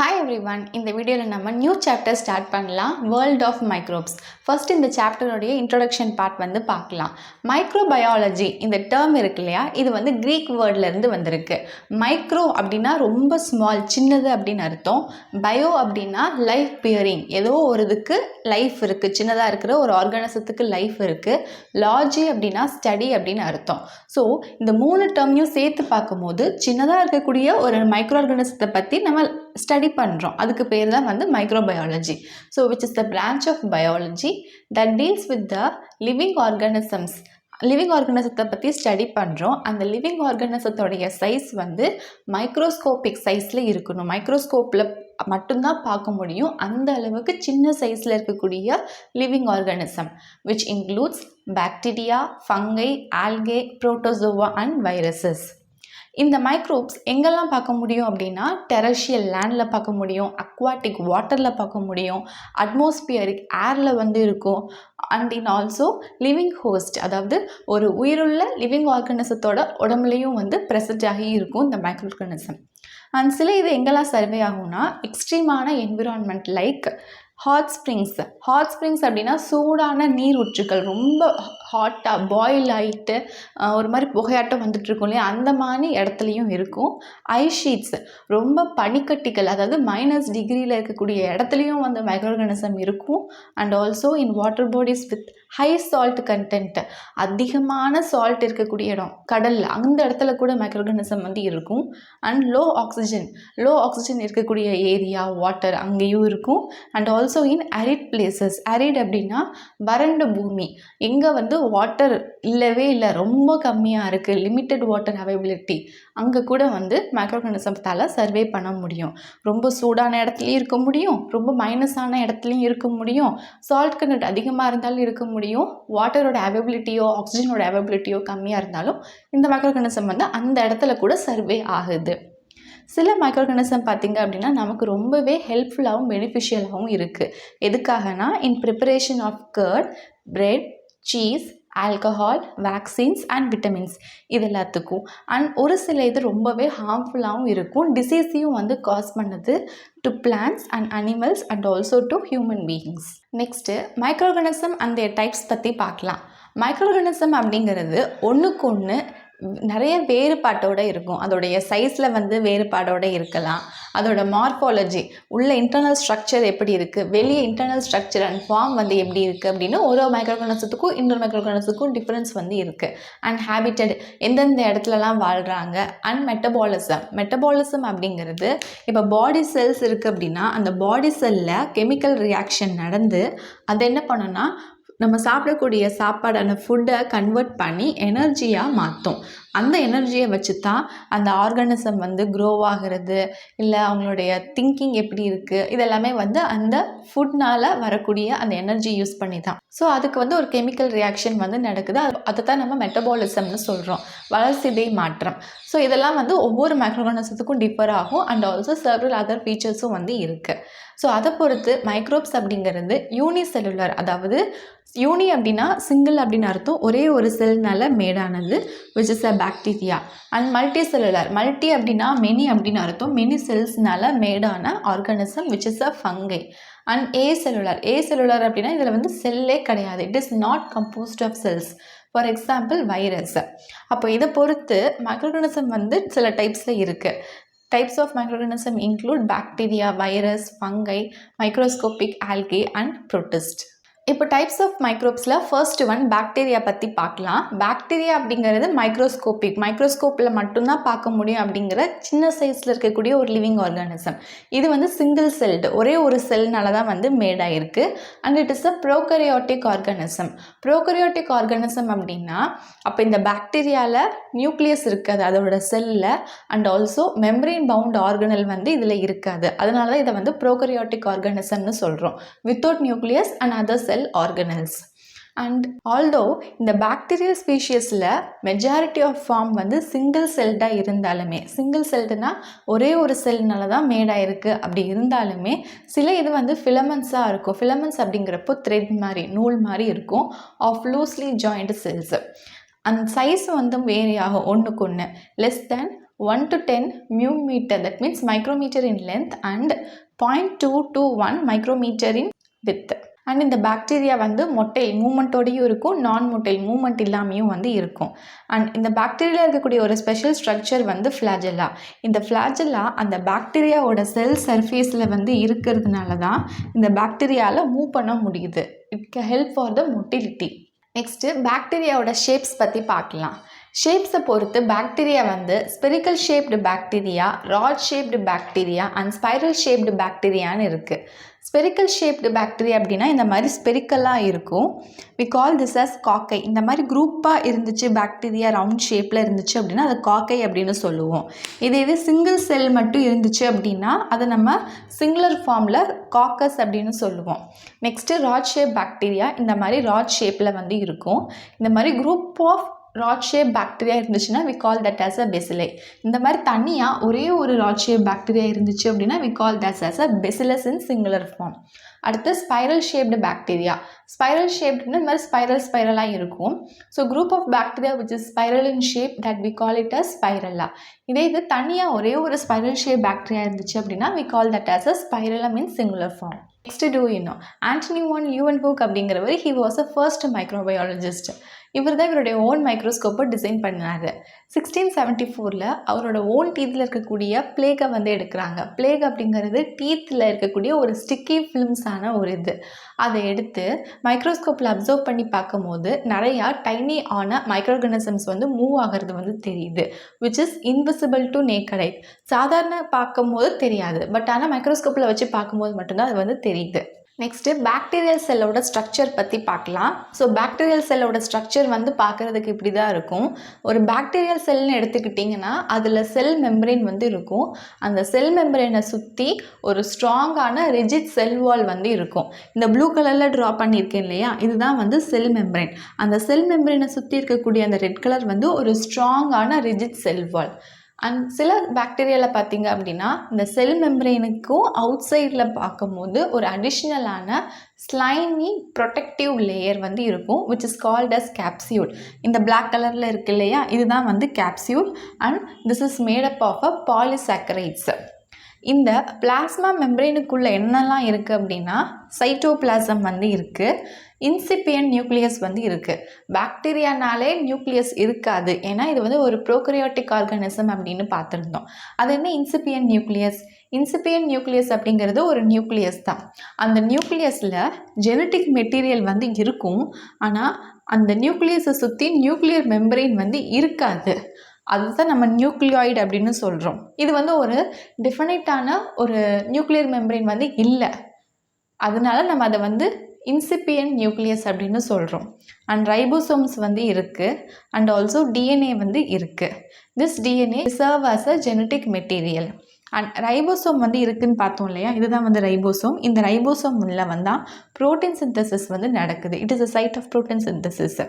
Hi everyone, இந்த வீடியோவில் நம்ம நியூ சாப்டர் ஸ்டார்ட் பண்ணலாம். World of microbes. ஃபர்ஸ்ட் இந்த சாப்டருடைய இன்ட்ரோடக்ஷன் பார்ட் பார்க்கலாம். மைக்ரோபயாலஜி இந்த டேர்ம் இருக்கு இல்லையா, இது கிரீக் வேர்ட்லேருந்து வந்திருக்கு. மைக்ரோ அப்படின்னா ரொம்ப ஸ்மால், சின்னது அப்படின்னு அர்த்தம். பயோ அப்படின்னா லைஃப் பியரிங், ஏதோ ஒரு இதுக்கு லைஃப் இருக்குது, சின்னதாக இருக்கிற ஒரு ஆர்கானிசத்துக்கு லைஃப் இருக்குது. லாஜி அப்படின்னா ஸ்டடி அப்படின்னு அர்த்தம். ஸோ இந்த 3 டேர்மையும் சேர்த்து பார்க்கும்போது சின்னதாக இருக்கக்கூடிய ஒரு மைக்ரோ ஆர்கானிசத்தை பற்றி நம்ம ஸ்டடி பண்ணுறோம். அதுக்கு பேர் தான் microbiology. So which is the branch of biology that deals with the living organisms. Living ஆர்கனிசத்தை பற்றி ஸ்டடி பண்ணுறோம். அந்த லிவிங் ஆர்கனிசத்தோடைய சைஸ் மைக்ரோஸ்கோபிக் சைஸில் இருக்கணும். மைக்ரோஸ்கோப்பில் மட்டும்தான் பார்க்க முடியும். அந்த அளவுக்கு சின்ன சைஸில் இருக்கக்கூடிய living organism which includes bacteria, fungi, algae, protozoa and viruses. இந்த மைக்ரோப்ஸ் எங்கெல்லாம் பார்க்க முடியும் அப்படின்னா, டெரஷியல் லேண்டில் பார்க்க முடியும், அக்வாட்டிக் வாட்டரில் பார்க்க முடியும், அட்மாஸ்பியரிக் ஏரில் இருக்கும். And in also living host, அதாவது ஒரு உயிருள்ள லிவிங் ஆர்கனிசத்தோட உடம்புலையும் ப்ரெசன்ட் ஆகி இருக்கும் இந்த மைக்ரோ ஆர்கனிசம். அண்ட் சில இது எங்கெல்லாம் சர்வே ஆகும்னா, எக்ஸ்ட்ரீமான environment like hot springs. Hot springs அப்படின்னா சூடான நீர் ஊற்றுக்கள், ரொம்ப ஹாட்டாக பாயில் ஆகிட்டு ஒரு மாதிரி புகையாட்டம் வந்துட்டுருக்கும் இல்லையா, அந்த மாதிரி இடத்துலையும் இருக்கும். ஐஸ் ஷீட்ஸ், ரொம்ப பனிக்கட்டிகள், அதாவது -, டிகிரியில் இருக்கக்கூடிய இடத்துலையும் மைக்ரோ ஆர்கானிசம் இருக்கும். And also in water bodies with high salt content, அதிகமான சால்ட் இருக்கக்கூடிய இடம், கடல், அந்த இடத்துல கூட மைக்ரோ ஆர்கானிசம் இருக்கும். அண்ட் லோ ஆக்சிஜன் இருக்கக்கூடிய ஏரியா, வாட்டர், அங்கேயும் இருக்கும். And also in அரிட் places. அரிட் அப்படின்னா வறண்ட பூமி, எங்கே வாட்டர் இல்லவே இல்லை, ரொம்ப கம்மியாக இருக்குது, லிமிட்டட் வாட்டர் அவைபிலிட்டி, அங்கே கூட மைக்ரோ ஆர்கானிசத்தால் சர்வே பண்ண முடியும். ரொம்ப சூடான இடத்துலையும் இருக்க முடியும், ரொம்ப மைனஸான இடத்துலையும் இருக்க முடியும், சால்ட் கண்டென்ட் அதிகமாக இருந்தாலும் இருக்க முடியும், வாட்டரோட அவைபிலிட்டியோ ஆக்சிஜனோட அவைபிலிட்டியோ கம்மியாக இருந்தாலும் இந்த மைக்ரோ ஆர்கானிசம் அந்த இடத்துல கூட சர்வே ஆகுது. சில மைக்ரோ ஆர்கானிசம் பார்த்திங்க அப்படின்னா நமக்கு ரொம்பவே ஹெல்ப்ஃபுல்லாகவும் பெனிஃபிஷியலாகவும் இருக்குது. எதுக்காகனா, in preparation of curd, bread, cheese, alcohol, vaccines and vitamins, இது எல்லாத்துக்கும். அண்ட் ஒரு சில இது ரொம்பவே ஹார்ம்ஃபுல்லாகவும் இருக்கும், டிசீஸையும் காஸ் பண்ணுது to plants and animals and also to human beings. Next microorganism அந்த டைப்ஸ் பற்றி பார்க்கலாம். மைக்ரோ ஆர்கானிசம் அப்படிங்கிறது ஒன்றுக்கு ஒன்று நிறைய வேறுபாட்டோடு இருக்கும். அதோடைய சைஸில் வேறுபாடோடு இருக்கலாம். அதோட மார்ஃபாலஜி, உள்ள இன்டர்னல் ஸ்ட்ரக்சர் எப்படி இருக்குது, வெளியே இன்டர்னல் ஸ்ட்ரக்சர் அண்ட் ஃபார்ம் எப்படி இருக்குது அப்படின்னு ஒரு மைக்ரோ ஆர்கானிசத்துக்கும் இன்னொரு மைக்ரோ ஆர்கானிசத்துக்கும் டிஃப்ரென்ஸ் இருக்குது. அண்ட் ஹேபிட்டட், எந்தெந்த இடத்துலலாம் வாழ்கிறாங்க. அண்ட் மெட்டபாலிசம் அப்படிங்கிறது, இப்போ பாடி செல்ஸ் இருக்குது அப்படின்னா அந்த பாடி செல்லில் கெமிக்கல் ரியாக்ஷன் நடந்து அதை என்ன பண்ணுன்னா நம்ம சாப்பிடக்கூடிய சாப்பாடான ஃபுட்டை கன்வெர்ட் பண்ணி எனர்ஜியாக மாற்றும். அந்த எனர்ஜியை வச்சு தான் அந்த ஆர்கானிசம் க்ரோ ஆகிறது, இல்லை அவங்களுடைய திங்கிங் எப்படி இருக்குது, இதெல்லாமே அந்த ஃபுட்னால் வரக்கூடிய அந்த எனர்ஜி யூஸ் பண்ணி தான். ஸோ அதுக்கு ஒரு கெமிக்கல் ரியாக்ஷன் நடக்குது. அதை தான் நம்ம மெட்டபாலிசம்னு சொல்கிறோம், வளர்சிதை மாற்றம். ஸோ இதெல்லாம் ஒவ்வொரு மைக்ரோ ஆர்கானிசத்துக்கும் டிஃபர் ஆகும். அண்ட் ஆல்சோ செவரல் அதர் ஃபீச்சர்ஸும் இருக்குது. ஸோ அதை பொறுத்து மைக்ரோப்ஸ் அப்படிங்கிறது யூனிசெல்லுலர், அதாவது யூனி அப்படின்னா சிங்கிள் அப்படின்னு அர்த்தம், ஒரே ஒரு செல்னால் மேடானது, which is a bacteria. And multicellular, multi அப்படின்னா மெனி அப்படின்னு அர்த்தம், மெனி செல்ஸ்னால மேடான organism, which is a fungi. And acellular அப்படின்னா இதில் செல்லே கிடையாது, it is not composed of cells. For example virus. அப்போ இதை பொறுத்து மைக்ரோ ஆர்கானிசம் சில டைப்ஸில் இருக்குது. Types of microorganisms include bacteria, virus, fungi, microscopic algae and protists. இப்போ டைப்ஸ் ஆஃப் மைக்ரோப்ஸில் ஃபர்ஸ்ட் ஒன் பாக்டீரியா பற்றி பார்க்கலாம். பாக்டீரியா அப்படிங்கிறது மைக்ரோஸ்கோப்பில் மட்டும்தான் பார்க்க முடியும் அப்படிங்கிற சின்ன சைஸில் இருக்கக்கூடிய ஒரு லிவிங் ஆர்கானிசம். இது சிங்கிள் செல்டு, ஒரே ஒரு செல்னால தான் மேடாயிருக்கு. And it is a prokaryotic organism. Prokaryotic organism அப்படின்னா அப்போ இந்த பாக்டீரியாவில் நியூக்ளியஸ் இருக்காது அதோட செல்லில். And also membrane bound organelle இதில் இருக்காது. அதனால தான் இதை ப்ரோகரியாட்டிக் ஆர்கானிசம்னு சொல்கிறோம். Without nucleus and other cell organelles. And although இந்த பாக்டீரியல் ஸ்பீஷியஸில் மெஜாரிட்டி ஆஃப் ஃபார்ம் சிங்கிள் செல்டாக இருந்தாலுமே, சிங்கிள் செல்டுனா ஒரே ஒரு செல்னால தான் மேடாயிருக்கு அப்படி இருந்தாலுமே, சில இது ஃபிலமெண்ட்ஸாக இருக்கும். ஃபிலமெண்ட்ஸ் அப்படிங்கிறப்போ த்ரெட் மாதிரி, நூல் மாதிரி இருக்கும், ஆஃப் லூஸ்லி ஜாயிண்ட் செல்ஸ். அந்த சைஸ் வேரி ஆகும் ஒன்றுக்கு ஒன்று. Less than 1 to 10 mu meter, that means micrometer in length, and 0.2 to 1 micrometer in width. And இந்த பாக்டீரியா வந்து மொட்டைல் மூமெண்ட்டோடையும் இருக்கும், நான் மொட்டைல் மூமெண்ட் இல்லாமையும் வந்து இருக்கும். அண்ட் இந்த பாக்டீரியா இருக்கக்கூடிய ஒரு ஸ்பெஷல் ஸ்ட்ரக்சர் வந்து ஃப்ளாஜெல்லா. இந்த ஃப்ளாஜெல்லா அந்த பாக்டீரியாவோட செல் சர்ஃபேஸில் வந்து இருக்கிறதுனால தான் இந்த பாக்டீரியாவில் மூவ் பண்ண முடியுது. It can help for the motility. Next பாக்டீரியாவோட ஷேப்ஸ் பற்றி பார்க்கலாம். ஷேப்ஸை பொறுத்து பாக்டீரியா வந்து spherical shaped bacteria, rod shaped bacteria and spiral shaped பாக்டீரியான்னு இருக்குது. ஸ்பெரிக்கல் ஷேப்டு பாக்டீரியா அப்படின்னா இந்த மாதிரி ஸ்பெரிக்கலாக இருக்கும். வி கால் திஸ் அஸ் காக்கை. இந்த மாதிரி குரூப்பாக இருந்துச்சு பாக்டீரியா, ரவுண்ட் ஷேப்பில் இருந்துச்சு அப்படின்னா அது காக்கை அப்படின்னு சொல்லுவோம். இது சிங்கிள் செல் மட்டும் இருந்துச்சு அப்படின்னா அதை நம்ம சிங்குலர் ஃபார்மில் காக்கஸ் அப்படின்னு சொல்லுவோம். நெக்ஸ்ட்டு ராட் ஷேப் பாக்டீரியா இந்த மாதிரி ராட் ஷேப்பில் வந்து இருக்கும். இந்த மாதிரி group of rod shape bacteria இருந்துச்சுன்னா we call that as a bacilli. இந்த மாதிரி தனியாக ஒரே ஒரு ராட் ஷேப் பாக்டீரியா இருந்துச்சு அப்படின்னா we call that as a bacillus in singular form. அடுத்து ஸ்பைரல் ஷேப்டு பாக்டீரியா. ஸ்பைரல் ஷேப்டுன்னு இந்த மாதிரி ஸ்பைரலாக இருக்கும். So group of bacteria which is spiral in shape that we call it as spirilla. இது தனியாக ஒரே ஒரு ஸ்பைரல் ஷேப் பாக்டீரியா இருந்துச்சு அப்படின்னா we call that as a spirillum in singular form. Next do you know Antony van Leeuwenhoek அப்படிங்கிறவர் he was a first microbiologist. இவர் தான் இவருடைய ஓன் மைக்ரோஸ்கோப்பை டிசைன் பண்ணார். 1674 அவரோட ஓன் டீத்தில் இருக்கக்கூடிய பிளேகை வந்து எடுக்கிறாங்க. பிளேக் அப்படிங்கிறது டீத்தில் இருக்கக்கூடிய ஒரு ஸ்டிக்கி ஃபிலிம்ஸான ஒரு இது. அதை எடுத்து மைக்ரோஸ்கோப்பில் அப்சர்வ் பண்ணி பார்க்கும்போது நிறையா டைனி ஆன மைக்ரோஆர்கானிசம்ஸ் வந்து மூவ் ஆகிறது வந்து தெரியுது. Which is invisible to naked eye. சாதாரண பார்க்கும்போது தெரியாது, பட் ஆனால் மைக்ரோஸ்கோப்பில் வச்சு பார்க்கும்போது மட்டும்தான் அது வந்து தெரியுது. நெக்ஸ்ட்டு பாக்டீரியல் செல்லோட ஸ்ட்ரக்சர் பற்றி பார்க்கலாம். ஸோ பாக்டீரியல் செல்லோட ஸ்ட்ரக்சர் வந்து பார்க்குறதுக்கு இப்படி தான் இருக்கும். ஒரு பாக்டீரியல் செல்னு எடுத்துக்கிட்டிங்கன்னா அதில் செல் மெம்பரேன் வந்து இருக்கும். அந்த செல் மெம்பரேனை சுற்றி ஒரு ஸ்ட்ராங்கான ரிஜிட் செல் வால் வந்து இருக்கும். இந்த ப்ளூ கலரில் ட்ரா பண்ணியிருக்கேன் இல்லையா, இதுதான் வந்து செல் மெம்பரேன். அந்த செல் மெம்பரேனை சுற்றி இருக்கக்கூடிய அந்த ரெட் கலர் வந்து ஒரு ஸ்ட்ராங்கான ரிஜிட் செல் வால். அண்ட் சில பாக்டீரியாவில் பார்த்திங்க அப்படின்னா இந்த செல் மெம்பரேனுக்கும் அவுட் சைடில் பார்க்கும்போது ஒரு அடிஷ்னலான ஸ்லைமி ப்ரொடெக்டிவ் லேயர் வந்து இருக்கும், which is called as capsule. இந்த பிளாக் கலரில் இருக்கு இல்லையா, இதுதான் வந்து capsule. And this is made up of a polysaccharides. இந்த பிளாஸ்மா மெம்பரேனுக்குள்ளே என்னெல்லாம் இருக்குது அப்படின்னா சைட்டோபிளாசம் வந்து இருக்குது, இன்சிபியன் நியூக்ளியஸ் வந்து இருக்குது. பாக்டீரியானாலே நியூக்ளியஸ் இருக்காது, ஏன்னா இது வந்து ஒரு ப்ரோகரியாட்டிக் ஆர்கானிசம் அப்படின்னு பார்த்துருந்தோம். அது என்ன இன்சிபியன் நியூக்ளியஸ்? இன்சிபியன் நியூக்ளியஸ் அப்படிங்கிறது ஒரு நியூக்ளியஸ் தான். அந்த நியூக்ளியஸில் ஜெனட்டிக் மெட்டீரியல் வந்து இருக்கும், ஆனால் அந்த நியூக்ளியஸை சுற்றி நியூக்ளியர் மெம்பரேன் வந்து இருக்காது. அதுதான் நம்ம நியூக்ளியாய்டு அப்படின்னு சொல்கிறோம். இது வந்து ஒரு டெஃபினைட்டான ஒரு நியூக்ளியர் மெம்பரேன் வந்து இல்லை, அதனால நம்ம அதை வந்து இன்சிபியன் நியூக்ளியஸ் அப்படின்னு சொல்கிறோம். அண்ட் ரைபோசோம்ஸ் வந்து இருக்குது, அண்ட் ஆல்சோ டிஎன்ஏ வந்து இருக்குது. This DNA serve as a genetic material. And ribosome வந்து இருக்குதுன்னு பார்த்தோம் இல்லையா, இதுதான் வந்து ரைபோசோம். இந்த ரைபோசோமில் வந்தால் ப்ரோட்டீன் சிந்தசிஸ் வந்து நடக்குது. It is a site of protein synthesis.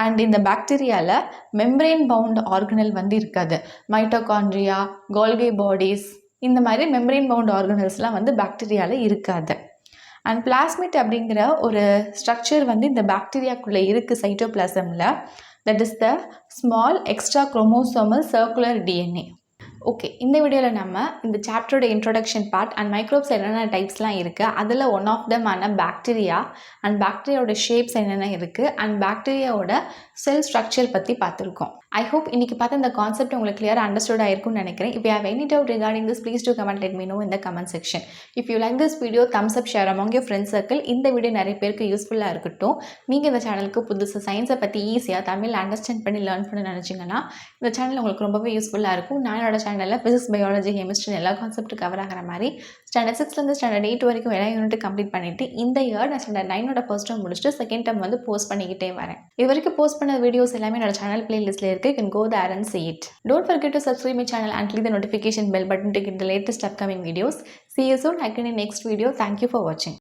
And இந்த பாக்டீரியாவில் மெம்பரேன் பவுண்ட் ஆர்கனல் வந்து இருக்காது. மைட்டோகாண்ட்ரியா, கோல்கி பாடிஸ், இந்த மாதிரி மெம்பரேன் பவுண்ட் ஆர்கனல்ஸ்லாம் வந்து பாக்டீரியாவில் இருக்காது. அண்ட் பிளாஸ்மிட் அப்படிங்கிற ஒரு ஸ்ட்ரக்சர் வந்து இந்த பாக்டீரியாக்குள்ளே இருக்குது சைட்டோபிளாசமில். That is the small extra chromosomal circular DNA. Okay, இந்த வீடியோவில் நம்ம இந்த சாப்டரோட இன்ட்ரொடக்ஷன் பார்ட் அண்ட் மைக்ரோப்ஸ் என்னென்ன டைப்ஸ்லாம் இருக்குது, அதில் ஒன் ஆஃப் தம் ஆன பாக்டீரியா அண்ட் பாக்டீரியாவோட ஷேப்ஸ் என்னென்ன இருக்குது அண்ட் பாக்டீரியாவோட செல் ஸ்ட்ரக்சர் பற்றி பார்த்துருக்கோம். ஐ ஹோப் இன்றைக்கி பார்த்து இந்த கான்செப்ட் உங்களுக்கு கிளியராக அண்டர்ஸ்டுட் ஆயிருக்கும்னு நினைக்கிறேன். If you have any doubt regarding this, please do comment let me know in the comment section. If you like this video, thumbs up, share among your friends circle. இந்த video நிறைய பேருக்கு யூஸ்ஃபுல்லாக இருக்கட்டும். நீங்கள் இந்த சேனலுக்கு புதுசு சயின்ஸை பற்றி ஈஸியாக தமிழ் அண்டர்ஸ்டாண்ட் பண்ணி லேர்ன் பண்ண நினச்சிங்கன்னா இந்த சேனல் உங்களுக்கு ரொம்பவே யூஸ்ஃபுல்லாக இருக்கும். நான் என்னோட சேனலில் ஃபிசிக்ஸ், பயாலஜி, கெமிஸ்ட்ரி எல்லா கான்செப்ட் கவர் ஆகிற மாதிரி ஸ்டாண்டர்ட் 6லேருந்து ஸ்டாண்டர்ட் 8 வரைக்கும் எல்லா யூனிட் கம்ப்ளீட் பண்ணிவிட்டு இந்த இயர் நான் ஸ்டாண்டர்ட் 9ஓட ஃபர்ஸ்ட் டேர்ம் முடிச்சுட்டு செகண்ட் டேர்ம் வந்து போஸ்ட் பண்ணிக்கிட்டே வரேன். இது வரைக்கும் போஸ்ட் பண்ண வீடியோஸ் எல்லாமே என்னோட சேனல் பிளேலிஸ்ட்டில் இருக்குது. You can go there and see it. Don't forget to subscribe my channel and click the notification bell button to get the latest upcoming videos. See you soon again in next video. Thank you for watching.